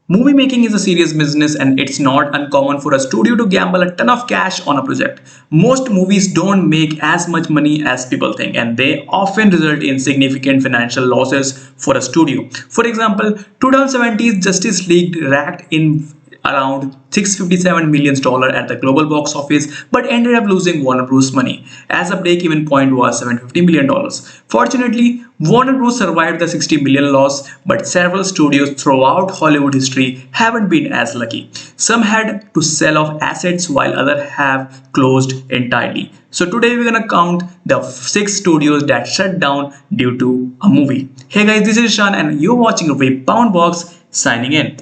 Movie making is a serious business and it's not uncommon for a studio to gamble a ton of cash on a project. Most movies don't make as much money as people think and they often result in significant financial losses for a studio. For example, 2017's Justice League racked in around $657 million at the global box office but ended up losing Warner Bros. Money as the break-even point was $750 million. Fortunately, Warner Bros. Survived the $60 million loss, but several studios throughout Hollywood history haven't been as lucky. Some had to sell off assets while others have closed entirely. So today we're gonna count the 6 studios that shut down due to a movie. Hey guys, this is Shan and you're watching Rebound Box signing in.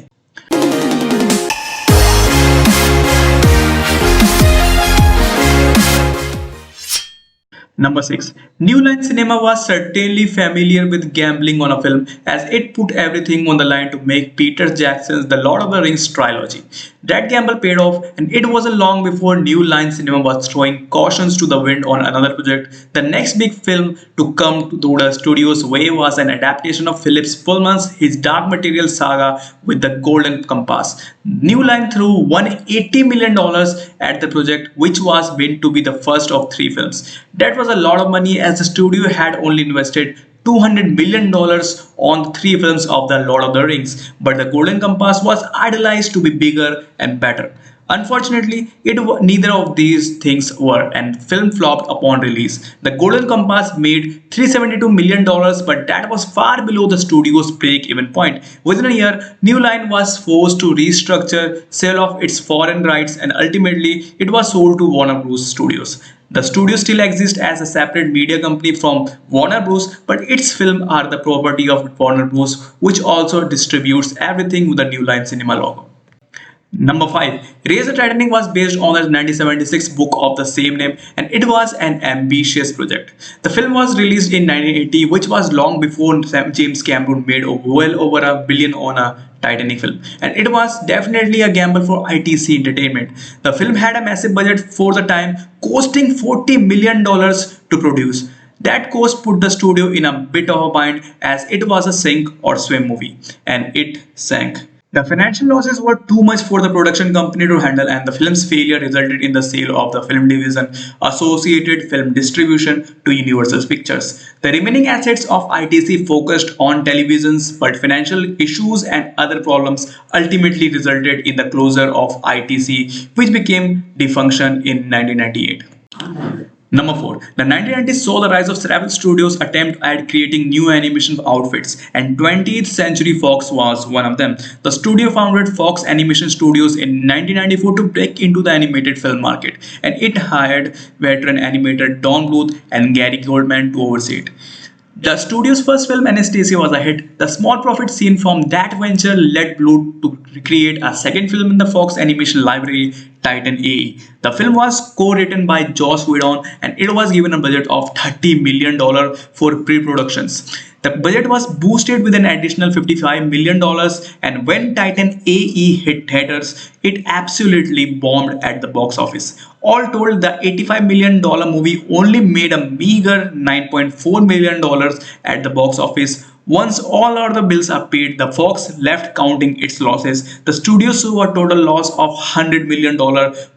Number 6. New Line Cinema was certainly familiar with gambling on a film as it put everything on the line to make Peter Jackson's The Lord of the Rings trilogy. That gamble paid off and it wasn't long before New Line Cinema was throwing cautions to the wind on another project. The next big film to come to the studio's way was an adaptation of Philip Pullman's His Dark Material saga with The Golden Compass. New Line threw $180 million at the project, which was meant to be the first of 3 films. That was a lot of money as the studio had only invested $200 million on the 3 films of The Lord of the Rings, but The Golden Compass was idealized to be bigger and better. Unfortunately, neither of these things were, and film flopped upon release. The Golden Compass made $372 million, but that was far below the studio's break-even point. Within a year, New Line was forced to restructure, sell off its foreign rights, and ultimately it was sold to Warner Bros. Studios. The studio still exists as a separate media company from Warner Bros., but its films are the property of Warner Bros., which also distributes everything with the New Line Cinema logo. Number 5. Raise the Titanic was based on the 1976 book of the same name and it was an ambitious project. The film was released in 1980, which was long before James Cameron made well over $1 billion on a Titanic film, and it was definitely a gamble for ITC Entertainment. The film had a massive budget for the time, costing $40 million to produce. That cost put the studio in a bit of a bind as it was a sink or swim movie, and it sank. The financial losses were too much for the production company to handle and the film's failure resulted in the sale of the film division Associated Film Distribution to Universal Pictures. The remaining assets of ITC focused on televisions, but financial issues and other problems ultimately resulted in the closure of ITC, which became defunction in 1998. Number 4. The 1990s saw the rise of several studios attempt at creating new animation outfits, and 20th Century Fox was one of them. The studio founded Fox Animation Studios in 1994 to break into the animated film market, and it hired veteran animator Don Bluth and Gary Goldman to oversee it. The studio's first film, Anastasia, was a hit. The small profit seen from that venture led Bluth to create a second film in the Fox animation library, Titan AE. The film was co-written by Joss Whedon and it was given a budget of $30 million for pre-productions. The budget was boosted with an additional $55 million and when Titan AE hit theaters, it absolutely bombed at the box office. All told, the $85 million movie only made a meager $9.4 million at the box office. Once all other bills are paid, the Fox left counting its losses. The studio saw a total loss of $100 million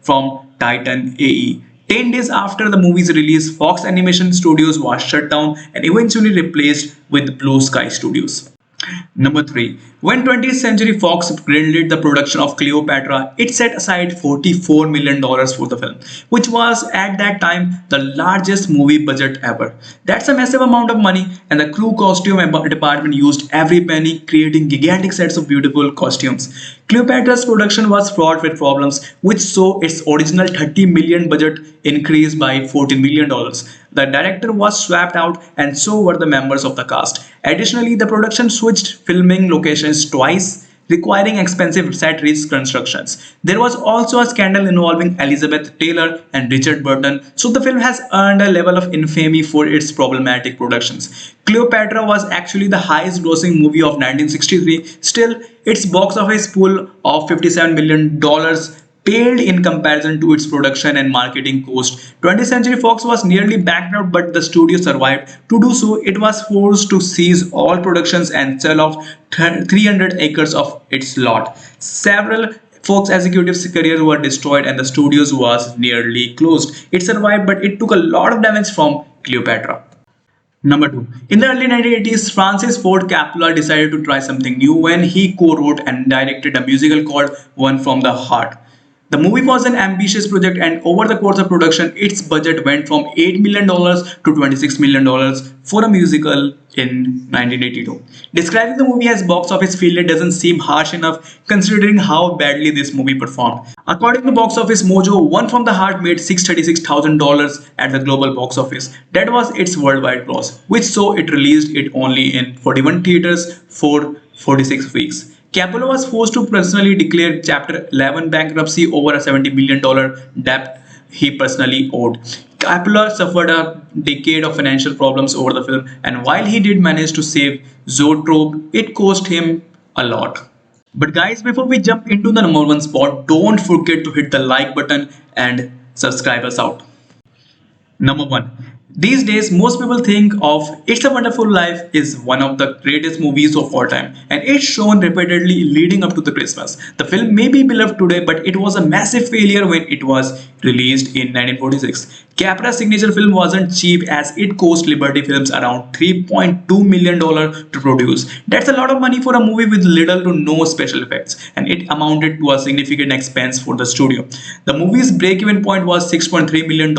from Titan AE. 10 days after the movie's release, Fox Animation Studios was shut down and eventually replaced with Blue Sky Studios. Number 3. When 20th Century Fox greenlit the production of Cleopatra, it set aside $44 million for the film, which was at that time the largest movie budget ever. That's a massive amount of money, and the crew costume department used every penny, creating gigantic sets of beautiful costumes. Cleopatra's production was fraught with problems, which saw its original $30 million budget increase by $14 million. The director was swapped out and so were the members of the cast. Additionally, the production switched filming locations twice, requiring expensive set reconstructions. There was also a scandal involving Elizabeth Taylor and Richard Burton, so the film has earned a level of infamy for its problematic productions. Cleopatra was actually the highest grossing movie of 1963. Still, its box office pool of $57 million paled in comparison to its production and marketing cost. 20th Century Fox was nearly bankrupt, but the studio survived. To do so, it was forced to cease all productions and sell off 300 acres of its lot. Several Fox executives' careers were destroyed and the studios was nearly closed. It survived, but it took a lot of damage from Cleopatra. Number two, in the early 1980s, Francis Ford Coppola decided to try something new when he co-wrote and directed a musical called One from the Heart. The movie was an ambitious project, and over the course of production, its budget went from $8 million to $26 million for a musical in 1982. Describing the movie as box office failure doesn't seem harsh enough considering how badly this movie performed. According to Box Office Mojo, One from the Heart made $636,000 at the global box office. That was its worldwide gross, which saw it released it only in 41 theaters for 46 weeks. Coppola was forced to personally declare Chapter 11 bankruptcy over a $70 million debt he personally owed. Coppola suffered a decade of financial problems over the film, and while he did manage to save Zoetrope, it cost him a lot. But guys, before we jump into the number one spot, don't forget to hit the like button and subscribe us out. Number one. These days, most people think of It's a Wonderful Life is one of the greatest movies of all time, and it's shown repeatedly leading up to the Christmas. The film may be beloved today, but it was a massive failure when it was released in 1946. Capra's signature film wasn't cheap as it cost Liberty Films around $3.2 million to produce. That's a lot of money for a movie with little to no special effects, and it amounted to a significant expense for the studio. The movie's break-even point was $6.3 million,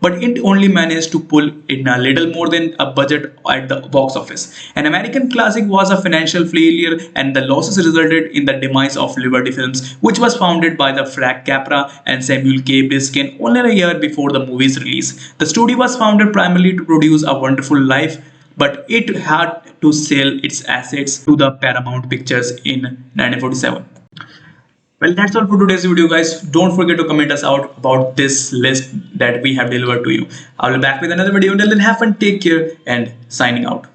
but it only managed to pull in a little more than a budget at the box office. An American Classic was a financial failure, and the losses resulted in the demise of Liberty Films, which was founded by the Frank Capra and Samuel K. Briskin only a year before the movie's release. The studio was founded primarily to produce A Wonderful Life, but it had to sell its assets to the Paramount Pictures in 1947. Well, that's all for today's video, guys. Don't forget to comment us out about this list that we have delivered to you. I'll be back with another video. Until then, have fun, take care, and signing out.